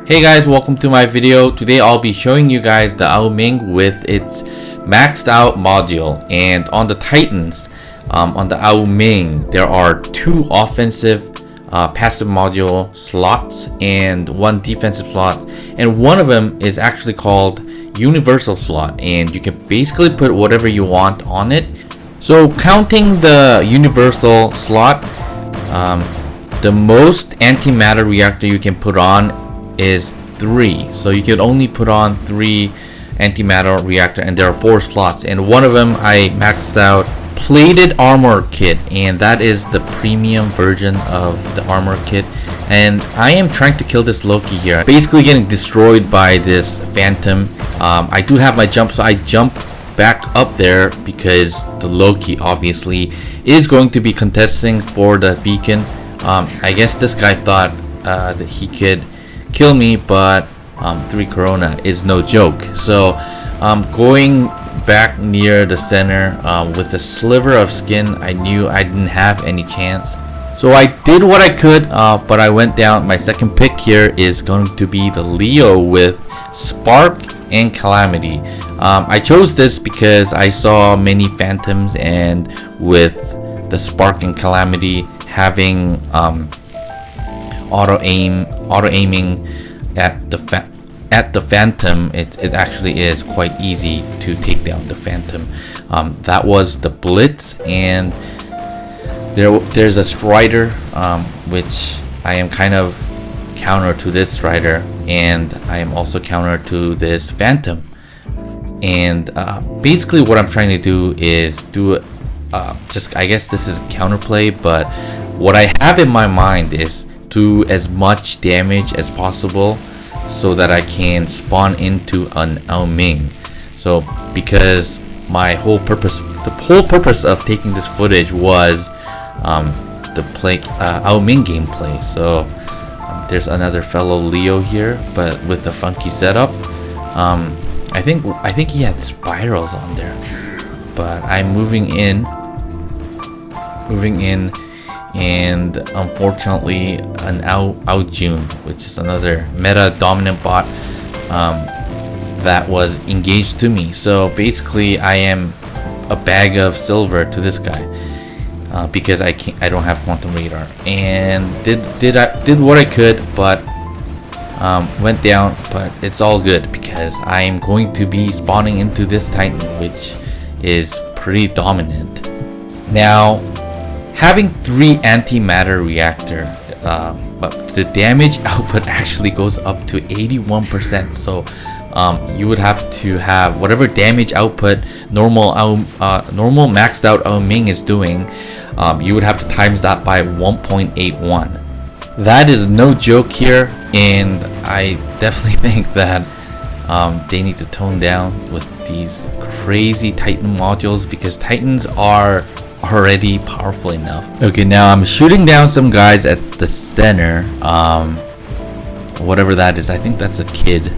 Hey guys, welcome to my video. Today I'll be showing you guys the AO MING with its maxed out module. And on the Titans, on the AO MING, there are 2 offensive passive module slots and 1 defensive slot, and one of them is actually called universal slot, and you can basically put whatever you want on it. So counting the universal slot, the most antimatter reactor you can put on is 3. So you can only put on 3 antimatter reactor, and there are 4 slots, and one of them I maxed out plated armor kit, and that is the premium version of the armor kit. And I am trying to kill this Loki here, basically getting destroyed by this Phantom. I do have my jump, so I jump back up there because the Loki obviously is going to be contesting for the beacon. I guess this guy thought that he could kill me, but 3 Corona is no joke. So going back near the center with a sliver of skin, I knew I didn't have any chance. So I did what I could, but I went down. My second pick here is going to be the Leo with Spark and Calamity. I chose this because I saw many Phantoms, and with the Spark and Calamity having auto aiming at the Phantom, it actually is quite easy to take down the Phantom. That was the Blitz, and there's a Strider, which I am kind of counter to this Strider, and I am also counter to this Phantom. And basically what I'm trying to do is do I guess this is counterplay, but what I have in my mind is do as much damage as possible so that I can spawn into an AO MING. So because the whole purpose of taking this footage was the AO MING gameplay. So there's another fellow Leo here, but with a funky setup. I think he had spirals on there, but I'm moving in, and unfortunately an AO June, which is another meta dominant bot, that was engaged to me. So basically I am a bag of silver to this guy, because I don't have quantum radar, and did what I could, but went down. But it's all good because I am going to be spawning into this Titan, which is pretty dominant. Now, having 3 antimatter reactor, but the damage output actually goes up to 81%. So you would have to have whatever damage output normal maxed out AO MING is doing. you would have to times that by 1.81. That is no joke here, and I definitely think that they need to tone down with these crazy Titan modules, because Titans are already powerful enough. Okay, now I'm shooting down some guys at the center. Whatever that is, I think that's a kid.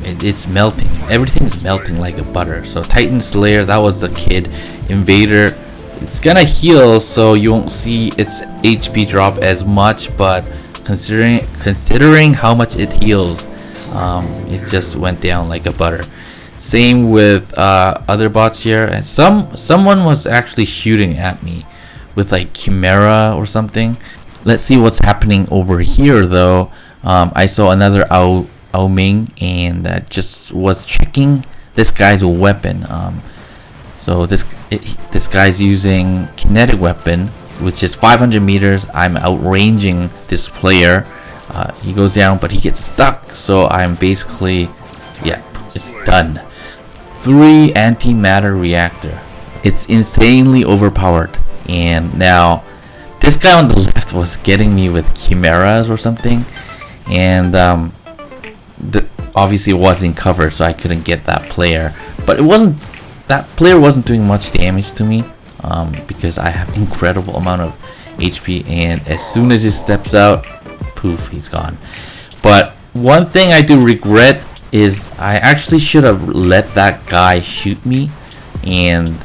It's melting. Everything is melting like a butter. So Titan Slayer, that was the kid. Invader, it's gonna heal, so you won't see its HP drop as much, but considering how much it heals, it just went down like a butter. Same with other bots here, and someone was actually shooting at me with like Chimera or something. Let's see what's happening over here though. I saw another AO Ming, and just was checking this guy's weapon. So this guy's using kinetic weapon, which is 500 meters. I'm outranging this player. He goes down, but he gets stuck. So I'm basically, yeah, it's done. 3 antimatter reactor. It's insanely overpowered. And now this guy on the left was getting me with chimeras or something, and obviously it wasn't covered, so I couldn't get that player. But that player wasn't doing much damage to me, because I have incredible amount of HP, and as soon as he steps out, poof, he's gone. But one thing I do regret is I actually should have let that guy shoot me and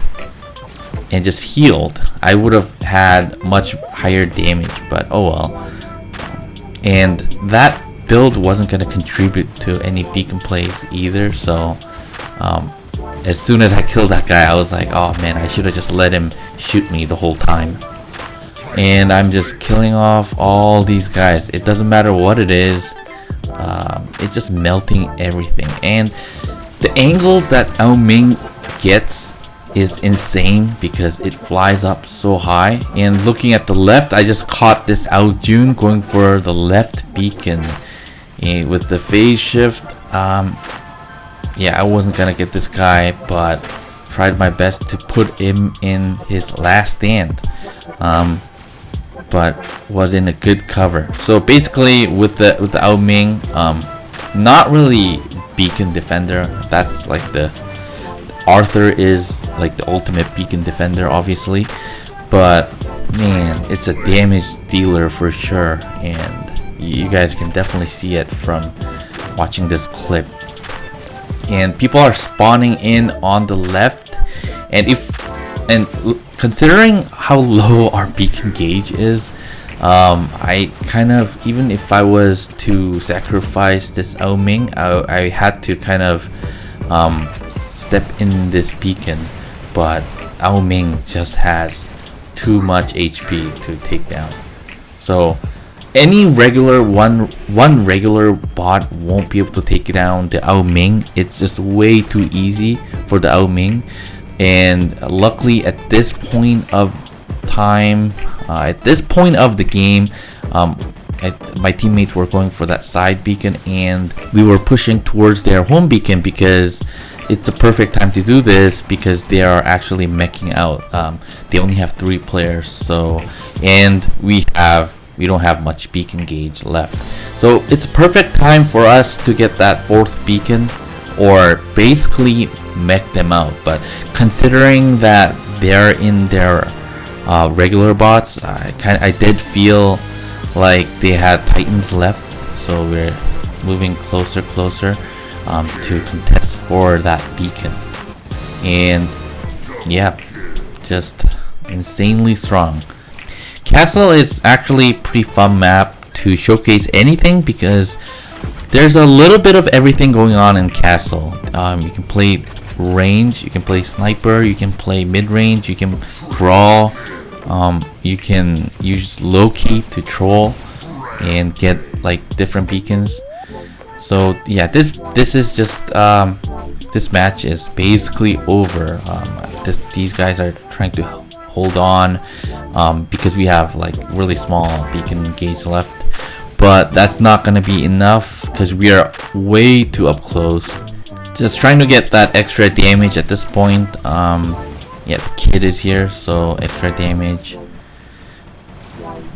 just healed. I would have had much higher damage, but oh well. And that build wasn't going to contribute to any beacon plays either, so as soon as I killed that guy, I was like, oh man, I should have just let him shoot me the whole time. And I'm just killing off all these guys. It doesn't matter what it is. It's just melting everything. And the angles that AO Ming gets is insane because it flies up so high. And looking at the left, I just caught this AO Jun going for the left beacon. And with the phase shift, yeah, I wasn't gonna get this guy, but tried my best to put him in his last stand, but was in a good cover. So basically with the AO Ming, not really beacon defender. That's like the Arthur is like the ultimate beacon defender, obviously, but man, it's a damage dealer for sure, and you guys can definitely see it from watching this clip. And people are spawning in on the left, and considering how low our beacon gauge is, I kind of, even if I was to sacrifice this AO Ming, I had to kind of step in this beacon, but AO Ming just has too much HP to take down. So any regular one regular bot won't be able to take down the AO Ming. It's just way too easy for the AO Ming. And luckily at this point of time, at this point of the game, my teammates were going for that side beacon, and we were pushing towards their home beacon because it's the perfect time to do this because they are actually meching out. They only have 3 players, so, and we don't have much beacon gauge left, so it's a perfect time for us to get that 4th beacon or basically mech them out. But considering that they're in their regular bots, I did feel like they had Titans left, so we're moving closer to contest for that beacon. And yeah, just insanely strong. Castle is actually pretty fun map to showcase anything because there's a little bit of everything going on in Castle. You can play range, you can play sniper, you can play mid-range, you can brawl, you can use low-key to troll and get like different beacons. So yeah, this is just this match is basically over. These guys are trying to hold on because we have like really small beacon gauge left, but that's not gonna be enough because we are way too up close. Just trying to get that extra damage at this point. Yeah, the kid is here, so extra damage.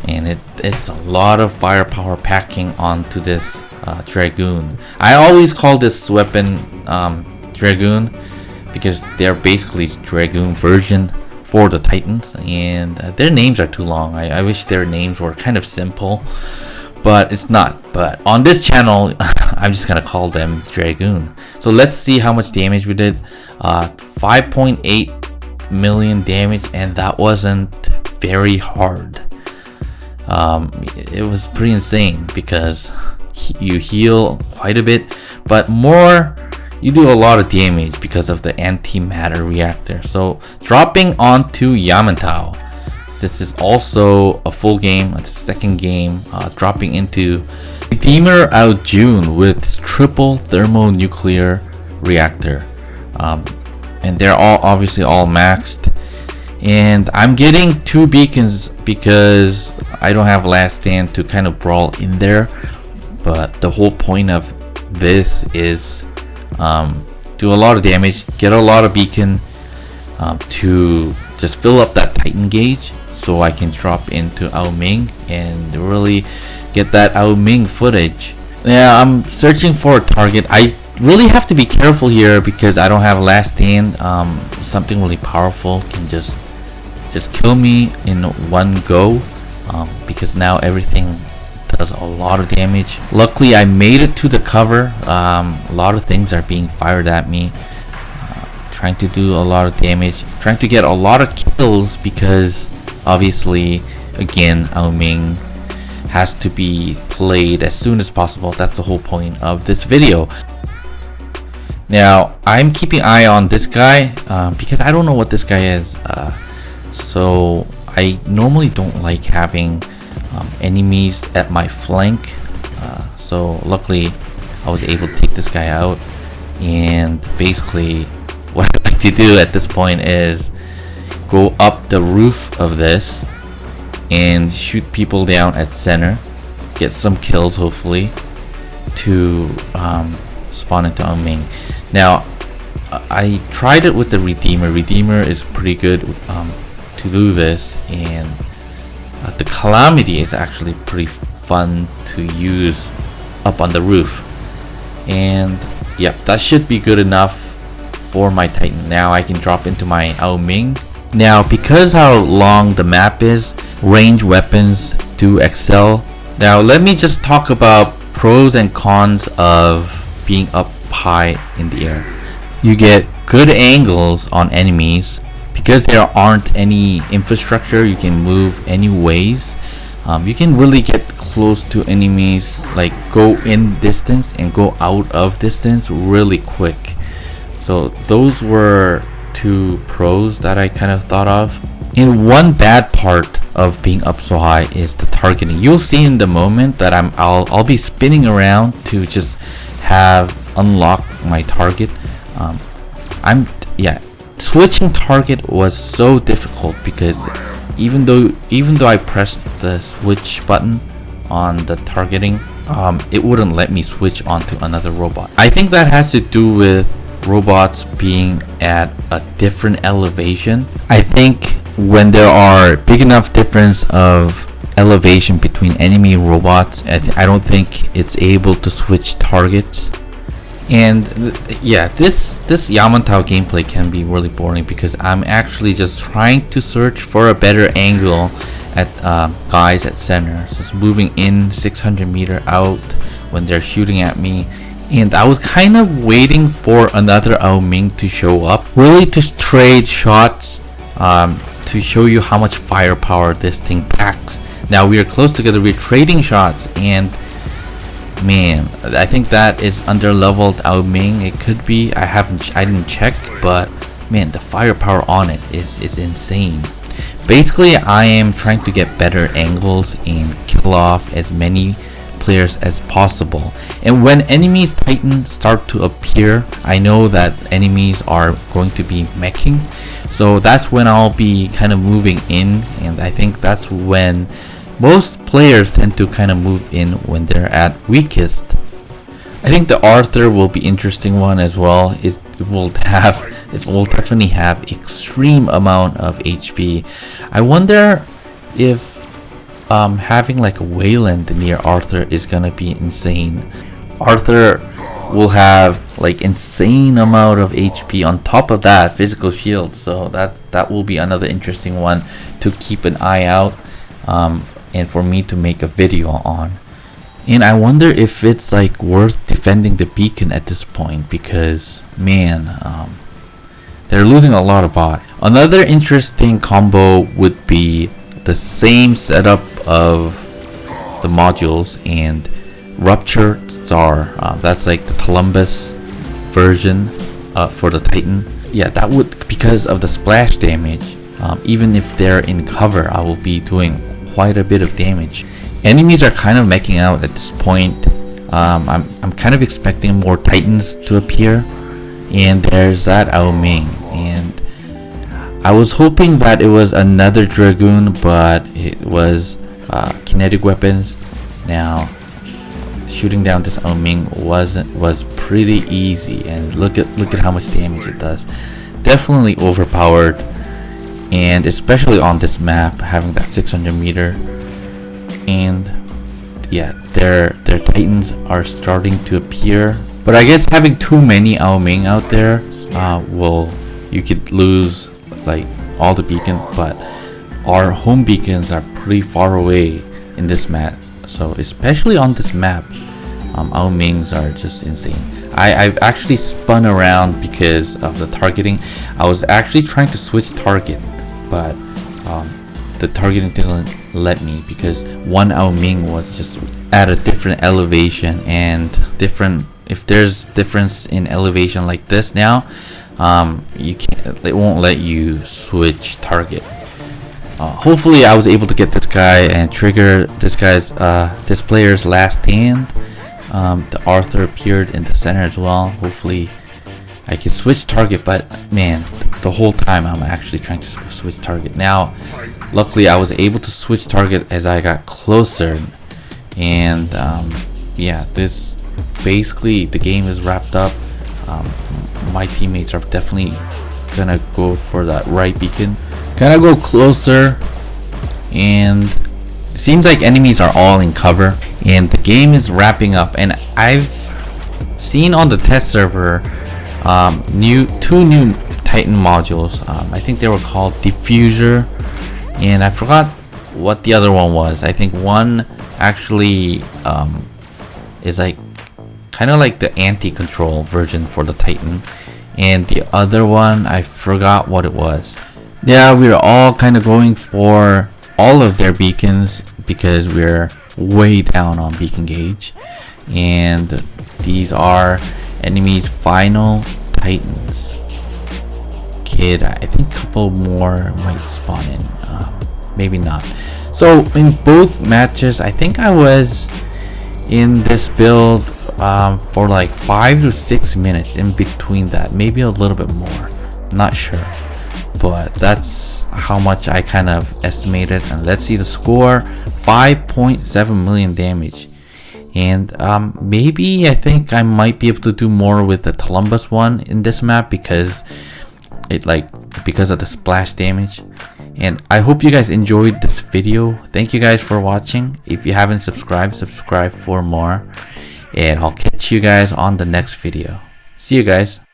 and it's a lot of firepower packing onto this Dragoon. I always call this weapon Dragoon because they're basically Dragoon version for the Titans, and their names are too long. I wish their names were kind of simple, but it's not. But on this channel, I'm just gonna call them Dragoon. So let's see how much damage we did. 5.8 million damage, and that wasn't very hard. It was pretty insane because you heal quite a bit, but you do a lot of damage because of the antimatter reactor. So dropping onto Yamantau, this is also a full game, it's a second game. Dropping into Redeemer out June with triple thermonuclear reactor, and they're all obviously all maxed. And I'm getting 2 beacons because I don't have last stand to kind of brawl in there. But the whole point of this is do a lot of damage, get a lot of beacon to just fill up that Titan gauge, so I can drop into AO MING and really get that AO MING footage. Yeah, I'm searching for a target. I really have to be careful here because I don't have last stand. Something really powerful can just kill me in one go, because now everything does a lot of damage. Luckily I made it to the cover. A lot of things are being fired at me, trying to do a lot of damage, trying to get a lot of kills, because obviously again AO MING has to be played as soon as possible. That's the whole point of this video. Now I'm keeping an eye on this guy because I don't know what this guy is. So I normally don't like having enemies at my flank. So luckily I was able to take this guy out, and basically what I like to do at this point is go up the roof of this and shoot people down at center, get some kills hopefully to spawn into AO MING. Now I tried it with the Redeemer. Redeemer is pretty good to do this, and the Calamity is actually pretty fun to use up on the roof. And yep, that should be good enough for my Titan. Now I can drop into my AO MING. Now because how long the map is, range weapons do excel. Now let me just talk about pros and cons of being up high in the air. You get good angles on enemies. Because there aren't any infrastructure, you can move any ways. You can really get close to enemies, like go in distance and go out of distance really quick. So those were 2 pros that I kind of thought of. And one bad part of being up so high is the targeting. You'll see in the moment that I'll be spinning around to just unlock my target. Switching target was so difficult because even though I pressed the switch button on the targeting, it wouldn't let me switch onto another robot. I think that has to do with robots being at a different elevation. I think when there are big enough difference of elevation between enemy robots, I don't think it's able to switch targets. And this Yamantau gameplay can be really boring because I'm actually just trying to search for a better angle at guys at center. Just moving in 600 meter out when they're shooting at me, and I was kind of waiting for another AO MING to show up, really to trade shots to show you how much firepower this thing packs. Now we are close together, we're trading shots, and man, I think that is under leveled AO MING. It could be, I didn't check, but man, the firepower on it is insane. Basically I am trying to get better angles and kill off as many players as possible. And when enemies Titans start to appear, I know that enemies are going to be meching, so that's when I'll be kind of moving in, and I think that's when most players tend to kind of move in when they're at weakest. I think the Arthur will be interesting one as well. It will definitely have extreme amount of HP. I wonder if having like a Wayland near Arthur is gonna be insane. Arthur will have like insane amount of HP on top of that physical shield, so that will be another interesting one to keep an eye out, and for me to make a video on. And I wonder if it's like worth defending the beacon at this point, because man, they're losing a lot of bot. Another interesting combo would be the same setup of the modules and Rupture Tsar. That's like the Columbus version for the Titan. Yeah, that would, because of the splash damage, even if they're in cover, I will be doing quite a bit of damage. Enemies are kind of making out at this point. I'm kind of expecting more Titans to appear, and there's that AO MING, and I was hoping that it was another Dragoon, but it was kinetic weapons. Now shooting down this AO MING was pretty easy, and look at how much damage it does. Definitely overpowered, and especially on this map, having that 600 meter. And yeah, their Titans are starting to appear, but I guess having too many AO MING out there you could lose like all the beacon. But our home beacons are pretty far away in this map, so especially on this map, AO MINGs are just insane. I've actually spun around because of the targeting. I was actually trying to switch target, but the targeting didn't let me, because one AO MING was just at a different elevation, and if there's difference in elevation like this now, it won't let you switch target. Hopefully I was able to get this guy and trigger this player's last stand. The Arthur appeared in the center as well. Hopefully I can switch target, but man, the whole time I'm actually trying to switch target. Now luckily I was able to switch target as I got closer, and yeah, this basically the game is wrapped up. My teammates are definitely gonna go for that right beacon, gonna go closer, and it seems like enemies are all in cover, and the game is wrapping up. And I've seen on the test server two new Titan modules. I think they were called Diffuser, and I forgot what the other one was. I think one actually is like kind of like the anti-control version for the Titan, and the other one I forgot what it was. Yeah, we're all kind of going for all of their beacons because we're way down on beacon gauge, and these are enemies' final Titans. Kid, I think a couple more might spawn in, maybe not. So in both matches, I think I was in this build for like 5 to 6 minutes. In between that, maybe a little bit more, not sure, but that's how much I kind of estimated. And let's see the score: 5.7 million damage. And maybe I think I might be able to do more with the Columbus one in this map, because of the splash damage. And I hope you guys enjoyed this video. Thank you guys for watching. If you haven't subscribed, subscribe for more, and I'll catch you guys on the next video. See you guys.